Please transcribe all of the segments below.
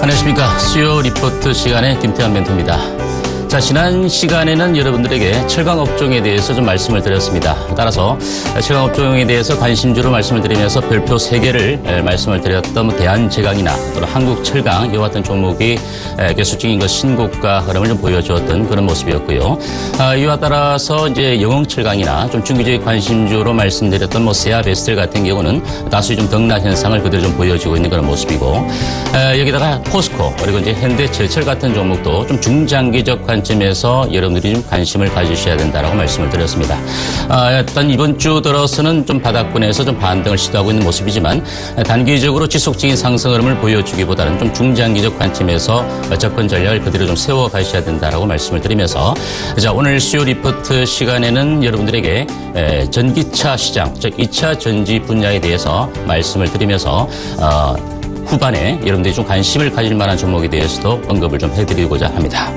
안녕하십니까. 수요 리포트 시간의 김태환 멘토입니다. 자, 지난 시간에는 여러분들에게 철강 업종에 대해서 좀 말씀을 드렸습니다. 따라서 철강 업종에 대해서 관심주로 말씀을 드리면서 별표 3개를 말씀을 드렸던 대한제강이나 또는 한국철강 이와 같은 종목이 계속적인 그 신고가 흐름을 좀 보여주었던 그런 모습이었고요. 이와 따라서 이제 영흥철강이나 좀 중기적인 관심주로 말씀드렸던 뭐 세아베스텔 같은 경우는 다수의 좀 등락 현상을 그대로 좀 보여주고 있는 그런 모습이고, 여기다가 포스코 그리고 이제 현대제철 같은 종목도 좀 중장기적 관점에서 여러분들이 좀 관심을 가지셔야 된다라고 말씀을 드렸습니다. 일단 이번 주 들어서는 좀 바닥권에서 좀 반등을 시도하고 있는 모습이지만 단기적으로 지속적인 상승 흐름을 보여주기보다는 좀 중장기적 관점에서 접근 전략을 그대로 좀 세워 가셔야 된다라고 말씀을 드리면서, 자, 오늘 수요 리포트 시간에는 여러분들에게 전기차 시장, 즉 2차 전지 분야에 대해서 말씀을 드리면서 후반에 여러분들이 좀 관심을 가질 만한 종목에 대해서도 언급을 좀 해드리고자 합니다.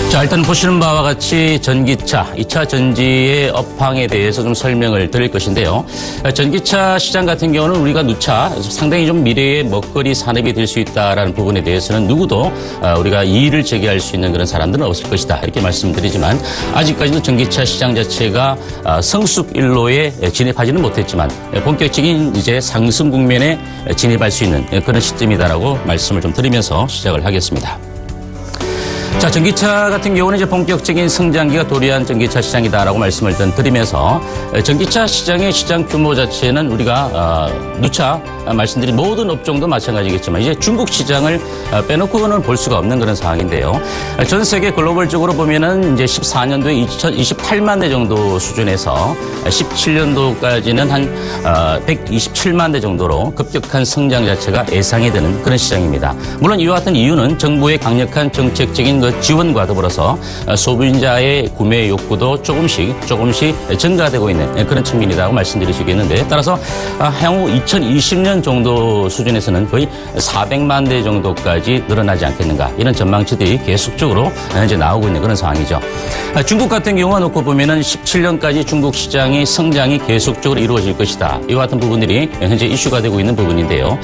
자, 일단 보시는 바와 같이 전기차, 2차 전지의 업황에 대해서 좀 설명을 드릴 것인데요. 전기차 시장 같은 경우는 우리가 누차 상당히 좀 미래의 먹거리 산업이 될 수 있다라는 부분에 대해서는 누구도 우리가 이의를 제기할 수 있는 그런 사람들은 없을 것이다, 이렇게 말씀드리지만 아직까지도 전기차 시장 자체가 성숙일로에 진입하지는 못했지만 본격적인 이제 상승 국면에 진입할 수 있는 그런 시점이다라고 말씀을 좀 드리면서 시작을 하겠습니다. 자, 전기차 같은 경우는 이제 본격적인 성장기가 도래한 전기차 시장이다라고 말씀을 드리면서, 전기차 시장의 시장 규모 자체는 우리가 누차 말씀드린 모든 업종도 마찬가지겠지만 이제 중국 시장을 빼놓고는 볼 수가 없는 그런 상황인데요. 전 세계 글로벌적으로 보면은 이제 14년도에 2028만 대 정도 수준에서 17년도까지는 한 127만 대 정도로 급격한 성장 자체가 예상이 되는 그런 시장입니다. 물론 이와 같은 이유는 정부의 강력한 정책적인 그 지원과 더불어서 소비자의 구매 욕구도 조금씩 증가되고 있는 그런 측면이라고 말씀드릴 수 있겠는데, 따라서 향후 2020년 정도 수준에서는 거의 400만 대 정도까지 늘어나지 않겠는가, 이런 전망치들이 계속적으로 이제 나오고 있는 그런 상황이죠. 중국 같은 경우가 놓고 보면은 17년까지 중국 시장의 성장이 계속적으로 이루어질 것이다, 이와 같은 부분들이 현재 이슈가 되고 있는 부분인데요.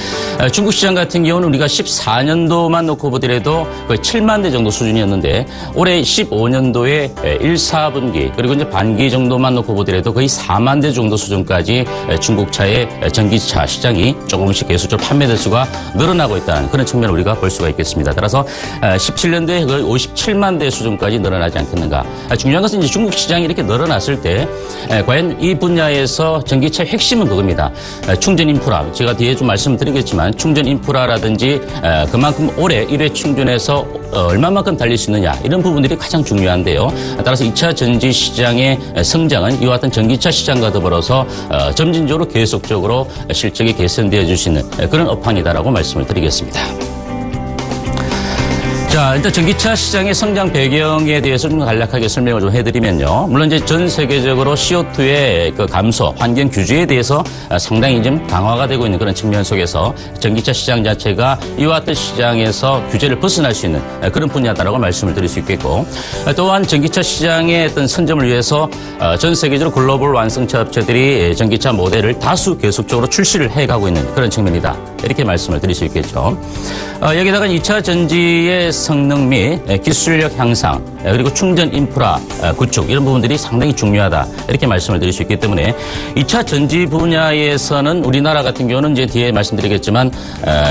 중국 시장 같은 경우는 우리가 14년도만 놓고 보더라도 거의 7만 대 정도 수준이었는데 올해 15년도에 1, 4분기 그리고 이제 반기 정도만 놓고 보더라도 거의 4만 대 정도 수준까지 중국차의 전기차 시장이 조금씩 계속적으로 판매 대수가 늘어나고 있다는 그런 측면을 우리가 볼 수가 있겠습니다. 따라서 17년도에 거의 57만 대 수준까지 늘어나지 않겠는가. 중요한 것은 이제 중국 시장이 이렇게 늘어났을 때 과연 이 분야에서 전기차의 핵심은 그겁니다. 충전 인프라, 제가 뒤에 좀 말씀드리겠지만 충전 인프라라든지 그만큼 오래 1회 충전해서 얼마만큼 달릴 수 있느냐, 이런 부분들이 가장 중요한데요. 따라서 2차 전지 시장의 성장은 이와 같은 전기차 시장과 더불어서 점진적으로 계속적으로 실적이 개선되어 줄 수 있는 그런 업황이다라고 말씀을 드리겠습니다. 자, 일단 전기차 시장의 성장 배경에 대해서 좀 간략하게 설명을 좀 해드리면요. 물론 이제 전 세계적으로 CO2의 그 감소, 환경 규제에 대해서 상당히 좀 강화가 되고 있는 그런 측면 속에서 전기차 시장 자체가 이와 같은 시장에서 규제를 벗어날 수 있는 그런 분야다라고 말씀을 드릴 수 있겠고, 또한 전기차 시장의 어떤 선점을 위해서 전 세계적으로 글로벌 완성차 업체들이 전기차 모델을 다수 계속적으로 출시를 해가고 있는 그런 측면이다, 이렇게 말씀을 드릴 수 있겠죠. 여기다가 2차 전지의 성능 및 기술력 향상, 그리고 충전 인프라 구축, 이런 부분들이 상당히 중요하다, 이렇게 말씀을 드릴 수 있기 때문에 2차 전지 분야에서는 우리나라 같은 경우는 이제 뒤에 말씀드리겠지만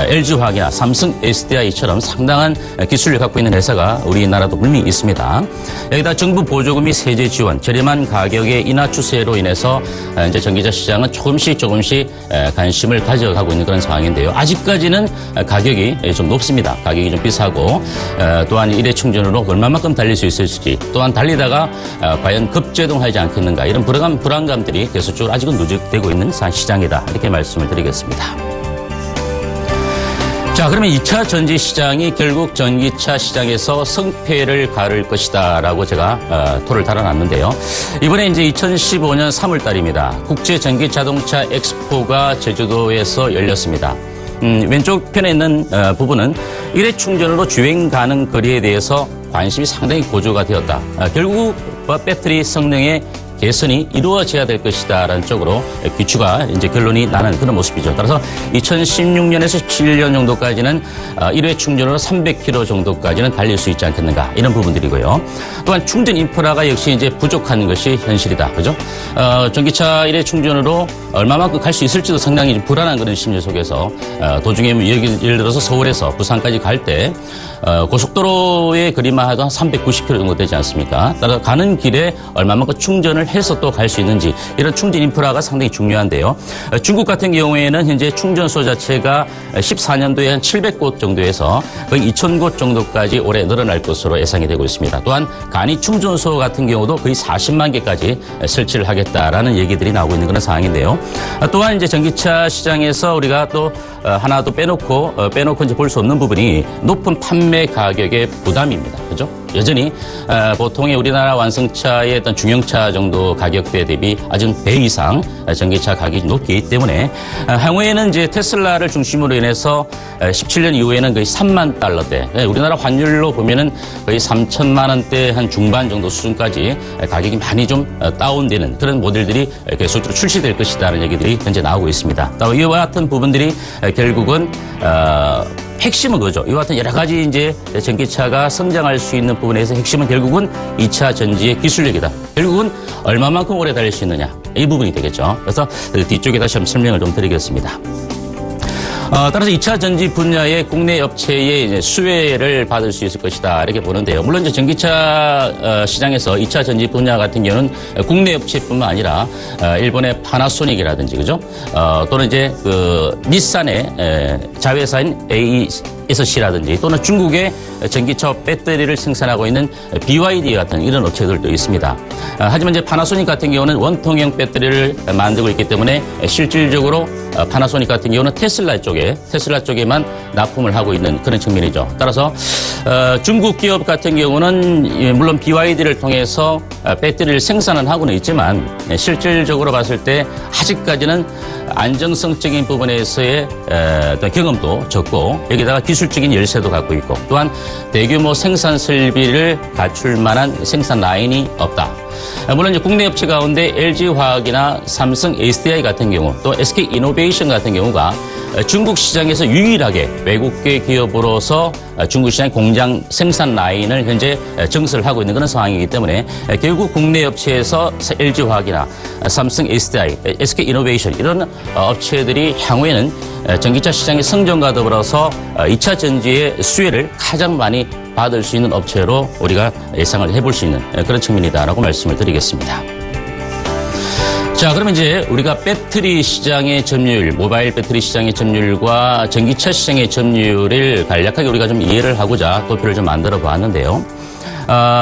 LG화학이나 삼성 SDI처럼 상당한 기술을 갖고 있는 회사가 우리나라도 분명히 있습니다. 여기다 정부 보조금이 세제 지원, 저렴한 가격의 인하 추세로 인해서 이제 전기차 시장은 조금씩 관심을 가져가고 있는 그런 상황인데요. 아직까지는 가격이 좀 높습니다. 가격이 좀 비싸고, 또한 1회 충전으로 얼마만큼 달릴 수 있을지, 또한 달리다가 과연 급제동하지 않겠는가, 이런 불안감들이 계속적으로 아직은 누적되고 있는 시장이다, 이렇게 말씀을 드리겠습니다. 자, 그러면 2차 전지 시장이 결국 전기차 시장에서 성패를 가를 것이다라고 제가 토를 달아놨는데요. 이번에 이제 2015년 3월 달입니다. 국제 전기 자동차 엑스포가 제주도에서 열렸습니다. 왼쪽 편에 있는 부분은 1회 충전으로 주행 가능 거리에 대해서 관심이 상당히 고조가 되었다. 결국 배터리 성능의 개선이 이루어져야 될 것이다라는 쪽으로 귀추가 이제 결론이 나는 그런 모습이죠. 따라서 2016년에서 17년 정도까지는 1회 충전으로 300km 정도까지는 달릴 수 있지 않겠는가 이런 부분들이고요. 또한 충전 인프라가 역시 이제 부족한 것이 현실이다. 그죠? 전기차 1회 충전으로 얼마만큼 갈 수 있을지도 상당히 좀 불안한 그런 심리 속에서 도중에 예를 들어서 서울에서 부산까지 갈 때 고속도로의 거리만 해도 한 390km 정도 되지 않습니까? 따라서 가는 길에 얼마만큼 충전을 해서 또 갈 수 있는지 이런 충전 인프라가 상당히 중요한데요. 중국 같은 경우에는 현재 충전소 자체가 14년도에 한 700곳 정도에서 거의 2,000곳 정도까지 올해 늘어날 것으로 예상이 되고 있습니다. 또한 간이 충전소 같은 경우도 거의 40만 개까지 설치를 하겠다라는 얘기들이 나오고 있는 그런 상황인데요. 또한 이제 전기차 시장에서 우리가 또 하나 또 빼놓고 이제 볼 수 없는 부분이 높은 판매 가격의 부담입니다. 그죠? 여전히 보통의 우리나라 완성차의 어떤 중형차 정도 가격대 대비 아주 배 이상 전기차 가격이 높기 때문에 향후에는 이제 테슬라를 중심으로 인해서 17년 이후에는 거의 3만 달러대, 우리나라 환율로 보면은 거의 3천만 원대 한 중반 정도 수준까지 가격이 많이 좀 다운되는 그런 모델들이 계속적으로 출시될 것이다라는 얘기들이 현재 나오고 있습니다. 이와 같은 부분들이 결국은 핵심은 그거죠. 이와 같은 여러 가지 이제 전기차가 성장할 수 있는 부분에서 핵심은 결국은 2차 전지의 기술력이다. 결국은 얼마만큼 오래 달릴 수 있느냐. 이 부분이 되겠죠. 그래서 뒤쪽에 다시 한번 설명을 좀 드리겠습니다. 따라서 2차 전지 분야의 국내 업체의 이제 수혜를 받을 수 있을 것이다 이렇게 보는데요. 물론 이제 전기차 시장에서 2차 전지 분야 같은 경우는 국내 업체뿐만 아니라 일본의 파나소닉이라든지 그죠? 또는 이제 그 닛산의 자회사인 ASC라든지 또는 중국의 전기차 배터리를 생산하고 있는 BYD 같은 이런 업체들도 있습니다. 하지만 이제 파나소닉 같은 경우는 원통형 배터리를 만들고 있기 때문에 실질적으로 파나소닉 같은 경우는 테슬라 쪽에만 납품을 하고 있는 그런 측면이죠. 따라서 중국 기업 같은 경우는 물론 BYD를 통해서 배터리를 생산은 하고는 있지만 실질적으로 봤을 때 아직까지는 안정성적인 부분에서의 어떤 경험도 적고 여기다가 기술적인 열세도 갖고 있고 또한 대규모 생산 설비를 갖출 만한 생산 라인이 없다. 물론 이제 국내 업체 가운데 LG화학이나 삼성 SDI 같은 경우 또 SK이노베이션 같은 경우가 중국 시장에서 유일하게 외국계 기업으로서 중국 시장 공장 생산 라인을 현재 증설을 하고 있는 그런 상황이기 때문에 결국 국내 업체에서 LG화학이나 삼성 SDI, SK이노베이션 이런 업체들이 향후에는 전기차 시장의 성장과 더불어서 2차 전지의 수혜를 가장 많이 받을 수 있는 업체로 우리가 예상을 해볼 수 있는 그런 측면이다라고 말씀을 드리겠습니다. 자, 그러면 이제 우리가 배터리 시장의 점유율, 모바일 배터리 시장의 점유율과 전기차 시장의 점유율을 간략하게 우리가 좀 이해를 하고자 도표를 좀 만들어 보았는데요.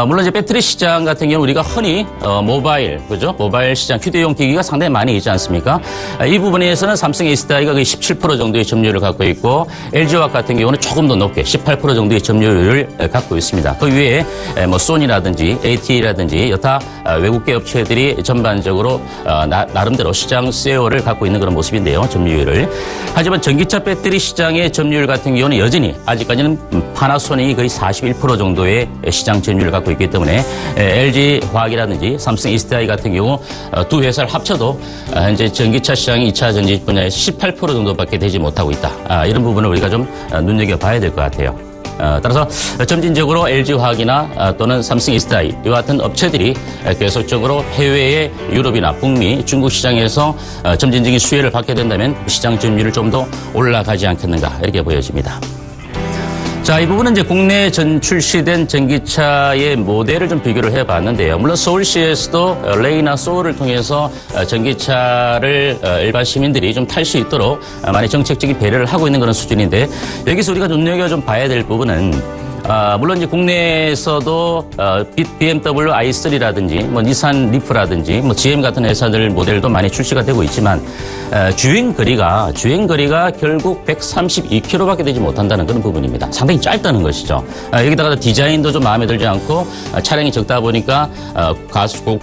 물론 이제 배터리 시장 같은 경우 우리가 흔히 모바일, 그죠? 모바일 시장 휴대용 기기가 상당히 많이 있지 않습니까? 이 부분에서는 삼성 SDI가 거의 17% 정도의 점유율을 갖고 있고 LG화학 같은 경우는 조금 더 높게 18% 정도의 점유율을 갖고 있습니다. 그 위에 뭐 소니라든지 AT라든지 여타 외국계 업체들이 전반적으로 나름대로 시장 쉐어를 갖고 있는 그런 모습인데요. 점유율을. 하지만 전기차 배터리 시장의 점유율 같은 경우는 여전히 아직까지는 파나소닉이 거의 41% 정도의 시장 점유율을 갖고 있기 때문에 LG화학이라든지 삼성 SDI 같은 경우 두 회사를 합쳐도 현재 전기차 시장이 2차 전지 분야에서 18% 정도밖에 되지 못하고 있다. 이런 부분을 우리가 좀 눈여겨봐야 될 것 같아요. 따라서 점진적으로 LG화학이나 또는 삼성 SDI 이와 같은 업체들이 계속적으로 해외의 유럽이나 북미, 중국 시장에서 점진적인 수혜를 받게 된다면 시장 점유율이 좀 더 올라가지 않겠는가 이렇게 보여집니다. 자, 이 부분은 이제 국내에 출시된 전기차의 모델을 좀 비교를 해봤는데요. 물론 서울시에서도 레이나 소울을 통해서 전기차를 일반 시민들이 좀 탈 수 있도록 많이 정책적인 배려를 하고 있는 그런 수준인데 여기서 우리가 눈여겨 좀 봐야 될 부분은 물론 이제 국내에서도 BMW i3라든지 뭐 니산 리프라든지 뭐 GM 같은 회사들 모델도 많이 출시가 되고 있지만 주행 거리가 결국 132km밖에 되지 못한다는 그런 부분입니다. 상당히 짧다는 것이죠. 여기다가 디자인도 좀 마음에 들지 않고 차량이 적다 보니까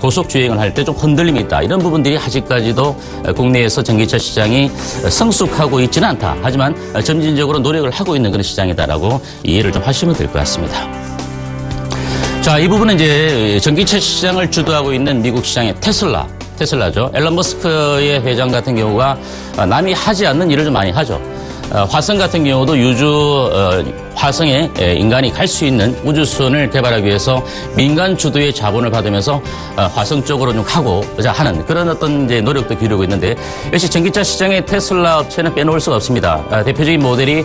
고속 주행을 할 때 좀 흔들림이 있다. 이런 부분들이 아직까지도 국내에서 전기차 시장이 성숙하고 있지는 않다. 하지만 점진적으로 노력을 하고 있는 그런 시장이다라고 이해를 좀 하시면 될 것 같습니다. 자, 이 부분은 이제 전기차 시장을 주도하고 있는 미국 시장의 테슬라죠. 앨런 머스크의 회장 같은 경우가 남이 하지 않는 일을 좀 많이 하죠. 화성 같은 경우도 화성에 인간이 갈 수 있는 우주선을 개발하기 위해서 민간 주도의 자본을 받으면서 화성 쪽으로 좀 가고자 하는 그런 어떤 이제 노력도 기울이고 있는데, 역시 전기차 시장의 테슬라 업체는 빼놓을 수가 없습니다. 대표적인 모델이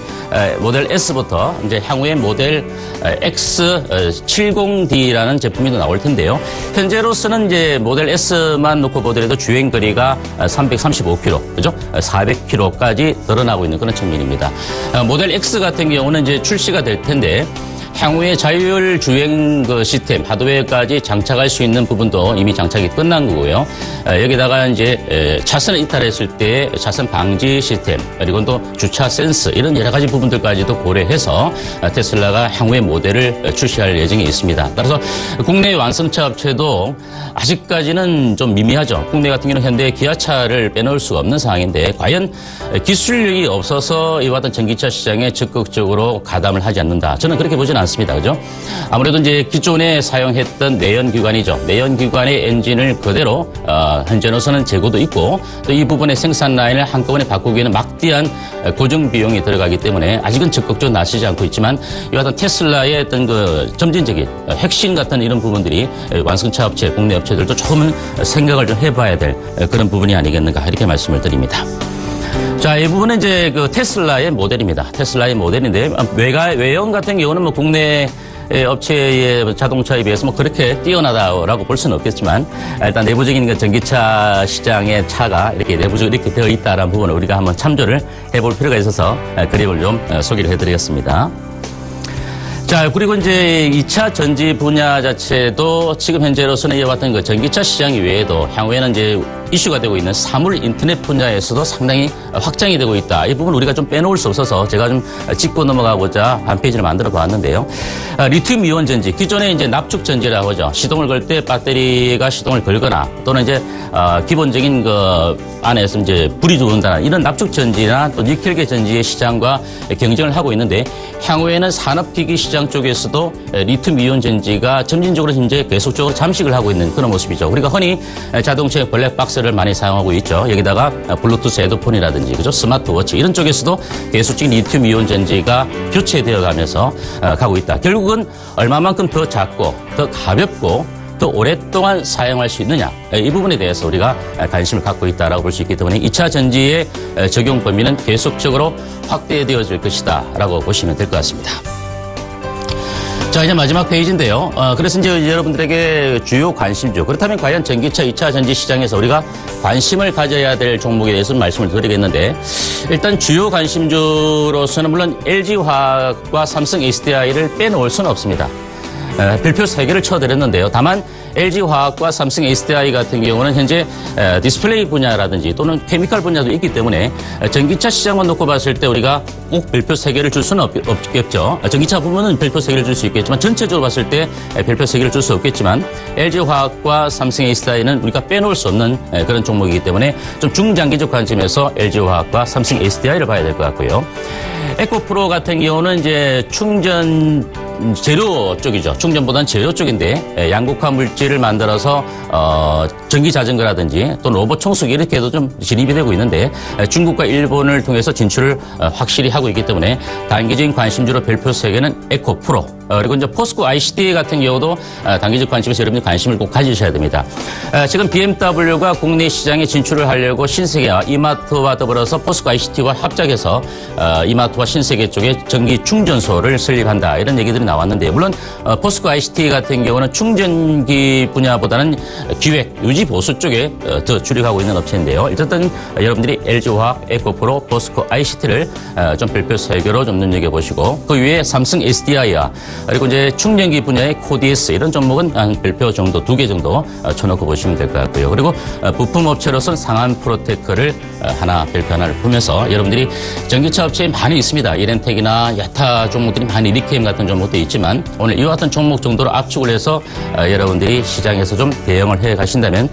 모델 S부터 이제 향후에 모델 X70D라는 제품이 나올 텐데요. 현재로서는 이제 모델 S만 놓고 보더라도 주행 거리가 335km, 그죠? 400km까지 늘어나고 있는 그런 측면입니다. 모델 X 같은 경우는 이제 출시가 될 텐데, 향후에 자율 주행 시스템, 하드웨어까지 장착할 수 있는 부분도 이미 장착이 끝난 거고요. 여기다가 이제 차선을 이탈했을 때 차선 방지 시스템, 그리고 또 주차 센서, 이런 여러 가지 부분들까지도 고려해서 테슬라가 향후의 모델을 출시할 예정이 있습니다. 따라서 국내 완성차 업체도 아직까지는 좀 미미하죠. 국내 같은 경우는 현대 기아차를 빼놓을 수가 없는 상황인데, 과연 기술력이 없어서 이와 같은 전기차 시장에 적극적으로 가담을 하지 않는다, 저는 그렇게 보지는 않습니다. 그죠? 아무래도 이제 기존에 사용했던 내연기관이죠. 내연기관의 엔진을 그대로 현재로서는 재고도 있고, 또 이 부분의 생산 라인을 한꺼번에 바꾸기에는 막대한 고정 비용이 들어가기 때문에 아직은 적극적으로 나서지 않고 있지만, 이와 같은 테슬라의 어떤 점진적인 핵심 같은 이런 부분들이 완성차 업체, 국내 업체들도 조금은 생각을 좀 해봐야 될 그런 부분이 아니겠는가, 이렇게 말씀을 드립니다. 자, 이 부분은 이제 테슬라의 모델입니다. 테슬라의 모델인데, 외형 같은 경우는 국내 업체의 자동차에 비해서 그렇게 뛰어나다라고 볼 수는 없겠지만, 일단 내부적인 전기차 시장의 차가 이렇게 내부적으로 이렇게 되어 있다라는 부분을 우리가 한번 참조를 해볼 필요가 있어서 그림을 좀 소개를 해드리겠습니다. 자, 그리고 이제 2차 전지 분야 자체도 지금 현재로서는 이와 같은 전기차 시장 이외에도 향후에는 이제 이슈가 되고 있는 사물 인터넷 분야에서도 상당히 확장이 되고 있다. 이 부분 우리가 좀 빼놓을 수 없어서 제가 좀 짚고 넘어가고자 한 페이지를 만들어 보았는데요. 리튬 이온 전지, 기존에 이제 납축 전지라고 하죠. 시동을 걸 때 배터리가 시동을 걸거나 또는 이제 기본적인 안에서 이제 불이 들어온다는 이런 납축 전지나 또 니켈계 전지의 시장과 경쟁을 하고 있는데, 향후에는 산업기기 시장 쪽에서도 리튬 이온 전지가 점진적으로 현재 계속적으로 잠식을 하고 있는 그런 모습이죠. 우리가 흔히 자동차의 블랙박스를 많이 사용하고 있죠. 여기다가 블루투스 헤드폰이라든지, 그죠? 스마트워치, 이런 쪽에서도 계속적인 리튬 이온 전지가 교체되어 가면서 가고 있다. 결국은 얼마만큼 더 작고 더 가볍고 더 오랫동안 사용할 수 있느냐, 이 부분에 대해서 우리가 관심을 갖고 있다라고 볼 수 있기 때문에 2차 전지의 적용 범위는 계속적으로 확대되어질 것이다 라고 보시면 될 것 같습니다. 자, 이제 마지막 페이지인데요. 그래서 이제 여러분들에게 주요 관심주, 그렇다면 과연 전기차 2차 전지 시장에서 우리가 관심을 가져야 될 종목에 대해서 말씀을 드리겠는데, 일단 주요 관심주로서는 물론 LG화학과 삼성 SDI를 빼놓을 수는 없습니다. 별표 3개를 쳐드렸는데요. 다만 LG화학과 삼성 SDI 같은 경우는 현재 디스플레이 분야라든지 또는 케미칼 분야도 있기 때문에 전기차 시장만 놓고 봤을 때 우리가 꼭 별표 3개를 줄 수는 없겠죠. 전기차 부분은 별표 3개를 줄 수 있겠지만, 전체적으로 봤을 때 별표 3개를 줄 수 없겠지만, LG화학과 삼성 SDI는 우리가 빼놓을 수 없는 그런 종목이기 때문에 좀 중장기적 관점에서 LG화학과 삼성 SDI를 봐야 될 것 같고요. 에코프로 같은 경우는 이제 충전 재료 쪽이죠. 충전보다는 재료 쪽인데, 양극화 물질을 만들어서 전기 자전거라든지 또 로봇 청소기 이렇게도 좀 진입이 되고 있는데, 중국과 일본을 통해서 진출을 확실히 하고 있기 때문에 단기적인 관심주로 별표 3개는 에코프로, 그리고 이제 포스코 ICT 같은 경우도 단기적 관심에서 여러분이 관심을 꼭 가지셔야 됩니다. 지금 BMW가 국내 시장에 진출을 하려고 신세계와 이마트와 더불어서 포스코 ICT와 합작해서 이마트와 신세계 쪽에 전기 충전소를 설립한다, 이런 얘기들이 나왔는데, 물론 포스코 ICT 같은 경우는 충전기 분야보다는 기획, 유지, 보수 쪽에 더 주력하고 있는 업체인데요. 어쨌든 여러분들이 LG화학, 에코프로, 포스코 ICT를 좀 별표 3개로 좀 눈여겨보시고, 그 위에 삼성 SDI와 그리고 이제 충전기 분야의 코디에스, 이런 종목은 한 별표 정도, 2개 정도 쳐놓고 보시면 될 것 같고요. 그리고 부품 업체로서는 상한 프로테크를 별표 하나를 보면서, 여러분들이 전기차 업체에 많이 있습니다. 이렌텍이나 야타 종목들이 많이, 리케임 같은 종목도 있지만, 오늘 이와 같은 종목 정도로 압축을 해서 여러분들이 시장에서 좀 대응을 해 가신다면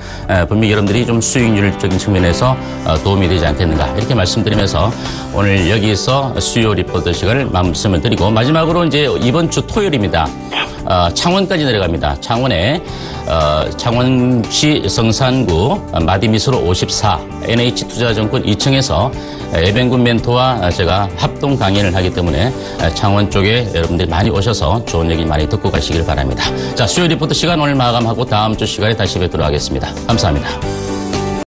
분명히 여러분들이 좀 수익률적인 측면에서 도움이 되지 않겠는가, 이렇게 말씀드리면서 오늘 여기서 수요 리포트 시간을 말씀을 드리고, 마지막으로 이제 이번 주 토요일입니다. 창원까지 내려갑니다. 창원에 창원시 성산구 마디미수로 54 NH투자증권 2층에서 에벤군 멘토와 제가 합동 강연을 하기 때문에 창원 쪽에 여러분들이 많이 오셔서 좋은 얘기 많이 듣고 가시길 바랍니다. 자, 수요 리포트 시간 오늘 마감하고 다음 주 시간에 다시 뵙도록 하겠습니다. 감사합니다.